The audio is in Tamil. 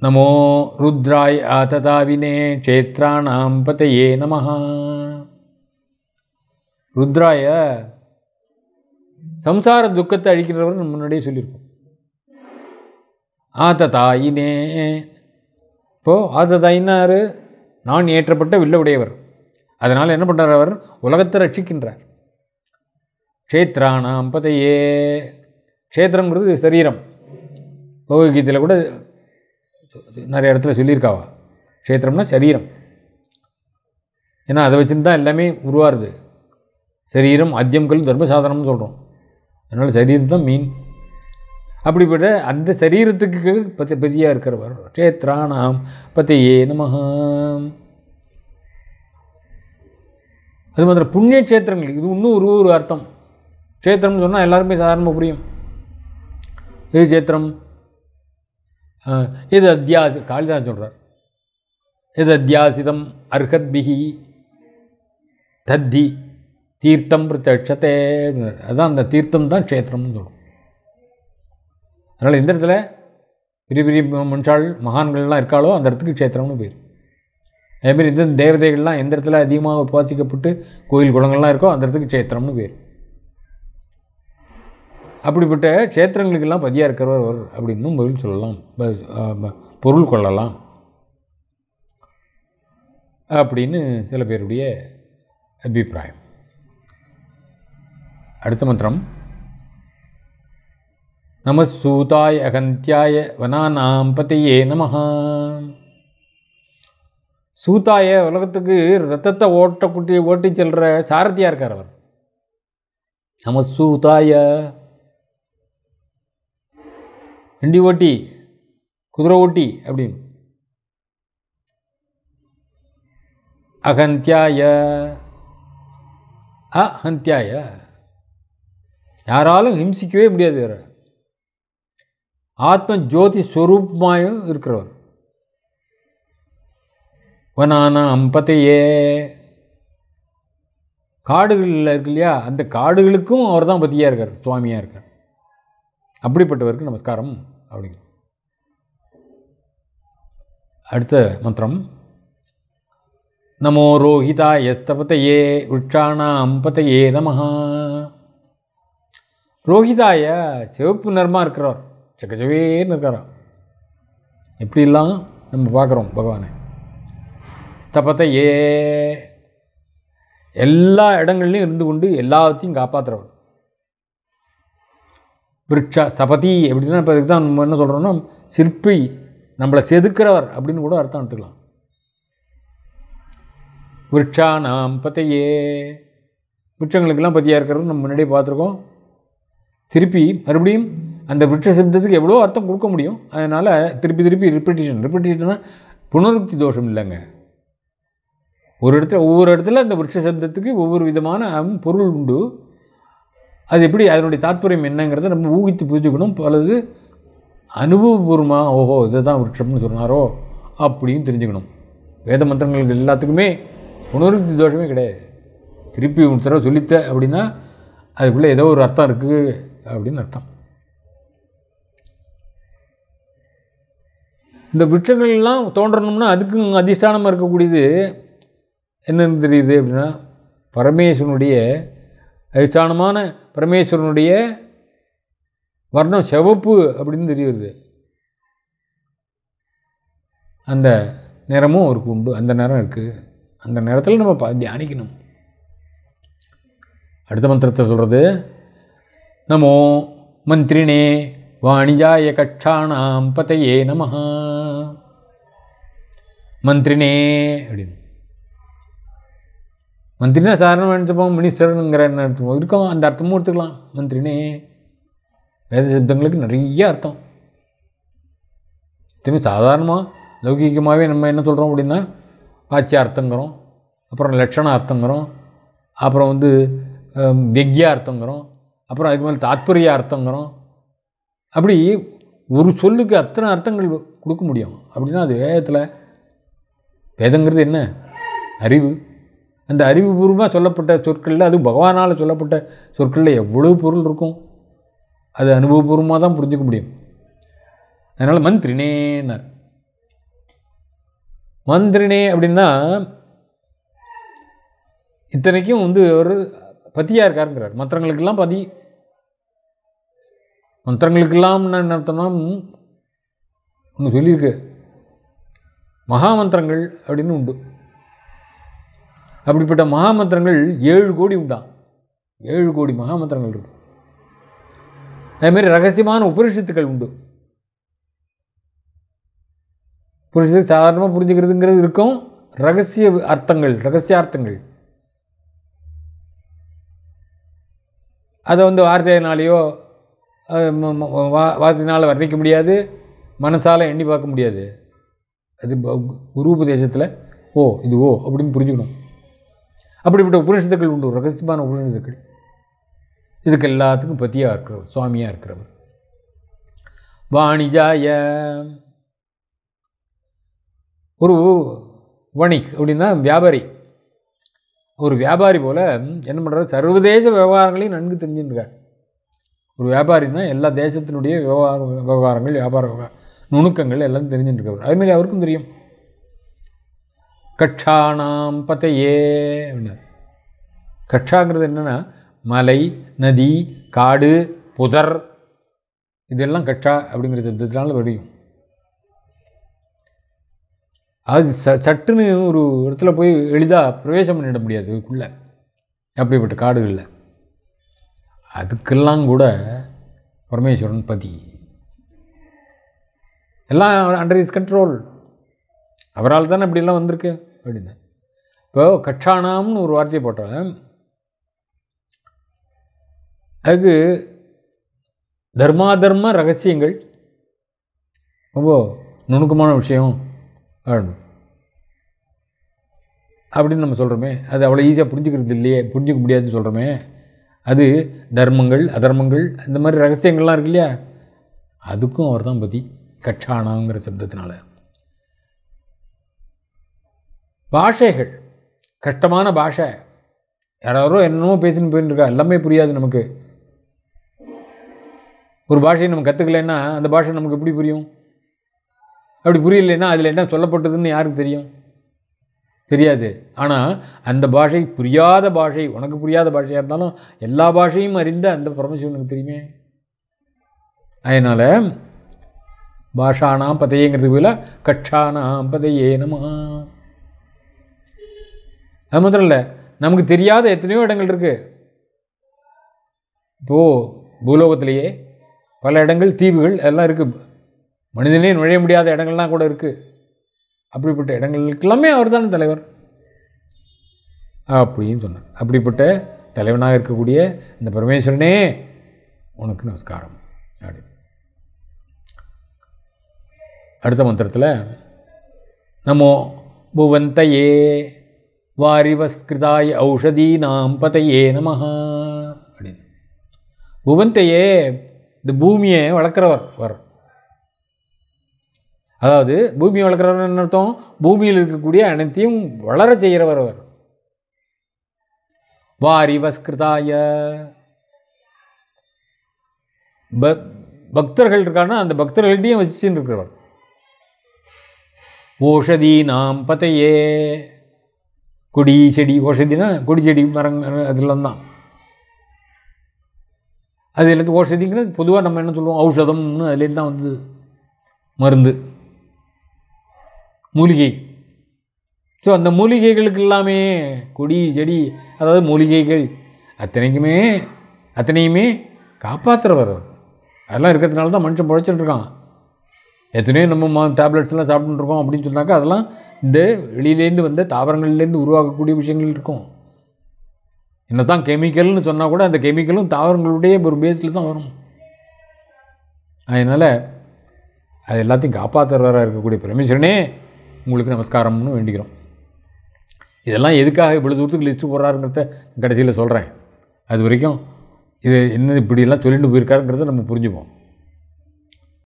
நமோ ருத்ராய் ஆததாவினே க்ஷேத்ராணாம் பதயே நமஹ. ருத்ராய சம்சார துக்கத்தை அழிக்கிறவர் நம்ம முன்னாடியே சொல்லியிருக்கோம். ஆததாயினே, இப்போது ஆததாயினார் நான் ஏற்றப்பட்ட வில்ல உடையவர். அதனால் என்ன பண்ணுறார்? அவர் உலகத்தை ரட்சிக்கின்றார். க்ஷேத்ராணாம் பதயே, க்ஷேத்திரங்கிறது சரீரம். பகவத்கீதையில் கூட நிறைய இடத்துல சொல்லியிருக்காவா, க்ஷேத்திரம்னா சரீரம். ஏன்னா அதை வச்சுன்னு தான் எல்லாமே உருவாருது. சரீரம் ஆத்தியம் கல் தர்ம சாதனம்னு சொல்கிறோம். அதனால் சரீரம் தான் மீன். அப்படிப்பட்ட அந்த சரீரத்துக்கு பதியாக இருக்கிறவர் க்ஷேத்ராணாம் பதயே நமஹ. அது மாதிரி புண்ணிய க்ஷேத்திரங்கள், இது இன்னும் ஒரு அர்த்தம். க்ஷேத்திரம்னு சொன்னால் எல்லாருமே சாதாரணமாக புரியும். இது க்ஷேத்திரம், இது அத்தியாசி, காளிதாஸ் சொல்கிறார், இது அத்தியாசிதம் அர்ஹத்பிஹி தத்தி தீர்த்தம் பிரத்யட்சத்தே. அதுதான் அந்த தீர்த்தம் தான் க்ஷேத்திரம்னு சொல்கிறோம். அதனால் எந்த இடத்துல பெரிய பெரிய மனுஷாள் மகான்கள்லாம் இருக்காளோ அந்த இடத்துக்கு க்ஷேத்திரம்னு பேர். அதேமாதிரி இந்த தேவதைகள்லாம் எந்த இடத்துல அதிகமாக உபாசிக்கப்பட்டு கோயில் குளங்கள்லாம் இருக்கோ அந்த இடத்துக்கு க்ஷேத்திரம்னு பேர். அப்படிப்பட்ட க்ஷேத்திரங்களுக்கெல்லாம் பதியாக இருக்கிறவர் அப்படின்னும் பதில் சொல்லலாம், பொருள் கொள்ளலாம் அப்படின்னு சில பேருடைய அபிப்பிராயம். அடுத்த மந்திரம், நமசூதாய அகந்தியாய வனானாம் பதயே நமஹ. சூதாய உலகத்துக்கு ரத்தத்தை ஓட்டி செல்கிற சாரதியாக இருக்கார் அவர். நமசூதாய, வண்டி ஓட்டி, குதிரை ஓட்டி அப்படின்னு. அகந்தியாய, அஹந்தியாய, யாராலும் ஹிம்சிக்கவே முடியாது. வேறு ஆத்ம ஜோதி ஸ்வரூபமாயும் இருக்கிறவர். வனானாம் பதயே, காடுகளில் இருக்கு இல்லையா, அந்த காடுகளுக்கும் அவர் தான் பதியாக இருக்கார், சுவாமியாக இருக்கார். அப்படிப்பட்டவருக்கு நமஸ்காரம் அப்படிங்க. அடுத்த மந்திரம், நமோ ரோஹிதாய ஸ்தபதயே விருட்சாணாம் பதயே நமஹ. ரோஹிதாய, சிவப்பு நிறமாக இருக்கிறவர், சக்கச்சவேன்னு இருக்கிறார். எப்படிலாம் நம்ம பார்க்குறோம் பகவானை. ஸ்தபதயே, எல்லா இடங்கள்லையும் இருந்து கொண்டு எல்லாத்தையும் காப்பாற்றுறவர். விருட்சா ஸ்தபதி அப்படின்னா இப்போ இதுக்கு தான் நம்ம என்ன சொல்கிறோம்னா சிற்பி, நம்மளை செதுக்கிறவர் அப்படின்னு கூட அர்த்தம் எடுத்துக்கலாம். விருட்சாணாம் பதயே, விருட்சங்களுக்கெல்லாம் பற்றியாக இருக்கிறது நம்ம முன்னாடியே பார்த்துருக்கோம். திருப்பி மறுபடியும் அந்த விருட்ச சப்தத்துக்கு எவ்வளோ அர்த்தம் கொடுக்க முடியும். அதனால் திருப்பி ரிப்பீட்டேஷன்னா புனருக்தி தோஷம் இல்லைங்க. ஒவ்வொரு இடத்துல அந்த விருட்ச சப்தத்துக்கு ஒவ்வொரு விதமான பொருள் உண்டு. அது எப்படி, அதனுடைய தாற்பயம் என்னங்கிறத நம்ம ஊகித்து புரிஞ்சுக்கணும். பலது அனுபவபூர்வமாக ஓஹோ இதை தான் விருட்சம்னு சொன்னாரோ அப்படின்னு தெரிஞ்சுக்கணும். வேத மந்திரங்களுக்கு எல்லாத்துக்குமே புனருக்தி தோஷமே கிடையாது. திருப்பி ஒரு தடவை சொல்லித்த அப்படின்னா அதுக்குள்ளே ஏதோ ஒரு அர்த்தம் இருக்குது அப்படின்னு அர்த்தம். இந்த விருட்சங்கள்லாம் தோன்றணும்னா அதுக்கு அதிஷ்டானமாக இருக்கக்கூடியது என்னென்னு தெரியுது அப்படின்னா, பரமேஸ்வரனுடைய அதிஷ்டானமான பரமேஸ்வரனுடைய வர்ணம் சிவப்பு அப்படின்னு தெரியுது. அந்த நிறமும் அவருக்கு உண்டு, அந்த நிறம் இருக்குது. அந்த நேரத்தில் நம்ம தியானிக்கணும். அடுத்த மந்திரத்தை சொல்கிறது, நமோ மந்திரினே வாணிஜாய கட்சாணாம் பதயே நமஹ. மந்திரினே அப்படின்னு, மந்திரினா சாதாரண நினச்சப்போம் மினிஸ்டருங்கிற அர்த்தம் இருக்கும், அந்த அர்த்தமும் எடுத்துக்கலாம். மந்திரினே, வேத சப்தங்களுக்கு நிறைய அர்த்தம். திரும்பி சாதாரணமாக லௌகிகமாகவே நம்ம என்ன சொல்கிறோம் அப்படின்னா வாச்சிய அர்த்தங்கிறோம், அப்புறம் லட்சண அர்த்தங்கிறோம், அப்புறம் வெக்யா அர்த்தங்கிறோம், அப்புறம் அதுக்கு மேலே தாத்பரிய அர்த்தங்கிறோம். அப்படி ஒரு சொல்லுக்கு அத்தனை அர்த்தங்கள் கொடுக்க முடியும். அப்படின்னா அது வேதங்கிறது என்ன? அறிவு. அந்த அறிவுபூர்வமாக சொல்லப்பட்ட சொற்களில், அது பகவானால் சொல்லப்பட்ட சொற்களில் எவ்வளோ பொருள் இருக்கும், அது அனுபவபூர்வமாக தான் புரிஞ்சுக்க முடியும். அதனால் மந்திரினேன்னார். மந்திரினே அப்படின்னா இத்தனைக்கும் ஒரு பதியாக இருக்காருங்கிறார். மந்திரங்களுக்கெல்லாம் பதி. மந்திரங்களுக்கெல்லாம் என்ன அர்த்தம்னா ஒன்று சொல்லியிருக்கு, மகாமந்திரங்கள் அப்படின்னு உண்டு. அப்படிப்பட்ட மகாமந்திரங்கள் 7 கோடி உண்டாம். 7 கோடி மகாமந்திரங்கள் இருக்கு. அதேமாதிரி ரகசியமான உபனிஷத்துக்கள் உண்டு. உபனிஷத்து சாதாரணமாக புரிஞ்சுக்கிறதுங்கிறது இருக்கும். ரகசிய ரகசியார்த்தங்கள் அதை வார்த்தையினாலேயோ வார்த்தையினால் வர்ணிக்க முடியாது, மனசால் எண்ணி பார்க்க முடியாது. அது குரு உபதேசத்தில் இது அப்படின்னு புரிஞ்சுக்கணும். அப்படிப்பட்ட உபனிஷத்துக்கள் உண்டு, ரகசியமான உபனிஷத்துக்கள். இதுக்கு எல்லாத்துக்கும் பத்தியாக இருக்கிறவர், சுவாமியாக இருக்கிறவர். வாணிஜாய ஒரு வணிக் அப்படின்னா வியாபாரி. ஒரு வியாபாரி போல் என்ன பண்ணுறாரு, சர்வதேச விவகாரங்களையும் நன்கு தெரிஞ்சுருக்கார். ஒரு வியாபாரின்னா எல்லா தேசத்தினுடைய விவகாரங்கள், வியாபார நுணுக்கங்கள் எல்லாம் தெரிஞ்சுட்டுருக்கவர். அதேமாதிரி அவருக்கும் தெரியும். கட்சானாம் பதையே அப்படின்னார். கட்சாங்கிறது என்னென்னா மலை, நதி, காடு, புதர், இதெல்லாம் கட்சா அப்படிங்கிற சப்தத்தினால வரையும். அது சட்டுன்னு ஒரு இடத்துல போய் எளிதாக பிரவேசம் பண்ணிட முடியாது இதுக்குள்ளே, அப்படிப்பட்ட காடுகளில். அதுக்கெல்லாம் கூட பரமேஸ்வரன் பதி. எல்லாம் அண்டர் இஸ் கண்ட்ரோல். அவரால் தானே இப்படிலாம் வந்திருக்கு அப்படின்னு. இப்போ கட்சானாம்னு ஒரு வார்த்தையை போட்டால் அதுக்கு தர்மாதர்ம ரகசியங்கள், ரொம்ப நுணுக்கமான விஷயம் அப்படின்னு நம்ம சொல்கிறோமே. அது அவ்வளோ ஈஸியாக புரிஞ்சுக்கிறது இல்லையே, புரிஞ்சிக்க முடியாதுன்னு சொல்கிறோமே. அது தர்மங்கள், அதர்மங்கள், இந்த மாதிரி ரகசியங்கள்லாம் இருக்கு இல்லையா, அதுக்கும் அவர் தான் பதி. கட்சானாங்கிற சப்தத்தினால. பாஷைகள், கஷ்டமான பாஷை, யாரோ என்னமோ பேசின்னு போயின்னு இருக்கா, எல்லாமே புரியாது நமக்கு. ஒரு பாஷையை நம்ம கற்றுக்கலைன்னா அந்த பாஷை நமக்கு எப்படி புரியும்? அப்படி புரியலைன்னா அதில் என்ன சொல்லப்பட்டதுன்னு யாருக்கு தெரியும்? தெரியாது. ஆனால் அந்த பாஷை புரியாத பாஷை, உனக்கு புரியாத பாஷையாக இருந்தாலும் எல்லா பாஷையும் அறிந்த அந்த பரமசிவனுக்கு தெரியுமே. அதனால் பாஷானாம் பதையேங்கிறது போல கட்சானாம் பதையே நம. அது மாத்திரம் இல்லை, நமக்கு தெரியாத எத்தனையோ இடங்கள் இருக்குது. இப்போது பூலோகத்திலேயே பல இடங்கள், தீவுகள் எல்லாம் இருக்குது. மனிதனே நுழைய முடியாத இடங்கள்லாம் கூட இருக்குது. அப்படிப்பட்ட இடங்களுக்கெல்லாமே அவர் தானே தலைவர் அப்படின்னு சொன்னார். அப்படிப்பட்ட தலைவனாக இருக்கக்கூடிய இந்த பரமேஸ்வரனே உனக்கு நமஸ்காரம் அப்படி. அடுத்த மந்திரத்தில் நமோ புவந்தையே வாரிவஸ்கிருதாய் ஔஷதீனாம் பதையே நமஹ அப்படின்னு. புவந்தையே, இந்த பூமியை வளர்க்குறவர் அவர். அதாவது பூமியை வளர்க்குறவர் என்ன அர்த்தம்? பூமியில் இருக்கக்கூடிய அனைத்தையும் வளர செய்கிறவர் அவர். வாரிவஸ்கிருதாய, பக்தர்கள் இருக்கான்னா அந்த பக்தர்கள்ட்டையும் வசிச்சுன்னு இருக்கிறவர். ஓஷதீனாம் பதையே, கொடி செடி, ஓஷதினா கொடி செடி மரங்கள் அதெல்லாம் தான். அது எல்லாத்தையும் ஓஷதிங்கிறது பொதுவாக நம்ம என்ன சொல்லுவோம், ஔஷதம்னு அதுலேருந்து தான் வந்து மருந்து, மூலிகை. ஸோ அந்த மூலிகைகளுக்கு எல்லாமே கொடி செடி, அதாவது மூலிகைகள் அத்தனையுமே காப்பாற்றுறவர் அவர். அதெல்லாம் இருக்கிறதுனால தான் மனுஷன் பிழைச்சிட்டு இருக்கான். எத்தனையோ நம்ம டேப்லெட்ஸ்லாம் சாப்பிட்டுருக்கோம் அப்படின்னு சொன்னாக்கா அதெல்லாம் இந்த வெளியிலேருந்து வந்த தாவரங்கள்லேருந்து உருவாக்கக்கூடிய விஷயங்கள் இருக்கும். என்ன தான் கெமிக்கல்னு சொன்னால் கூட அந்த கெமிக்கலும் தாவரங்களுடைய ஒரு பேஸில் தான் வரும். அதனால் அது எல்லாத்தையும் காப்பாற்றுறவராக இருக்கக்கூடிய பரமேஸ்வரனே உங்களுக்கு நமஸ்காரம்னு வேண்டிக்கிறோம். இதெல்லாம் எதுக்காக இவ்வளோ தூரத்துக்கு லிஸ்ட்டு போடுறாருங்கிறத கடைசியில் சொல்கிறேன். அது வரைக்கும் இது என்ன இப்படியெல்லாம் சொல்லிட்டு போயிருக்காருங்கிறத நம்ம புரிஞ்சுப்போம்.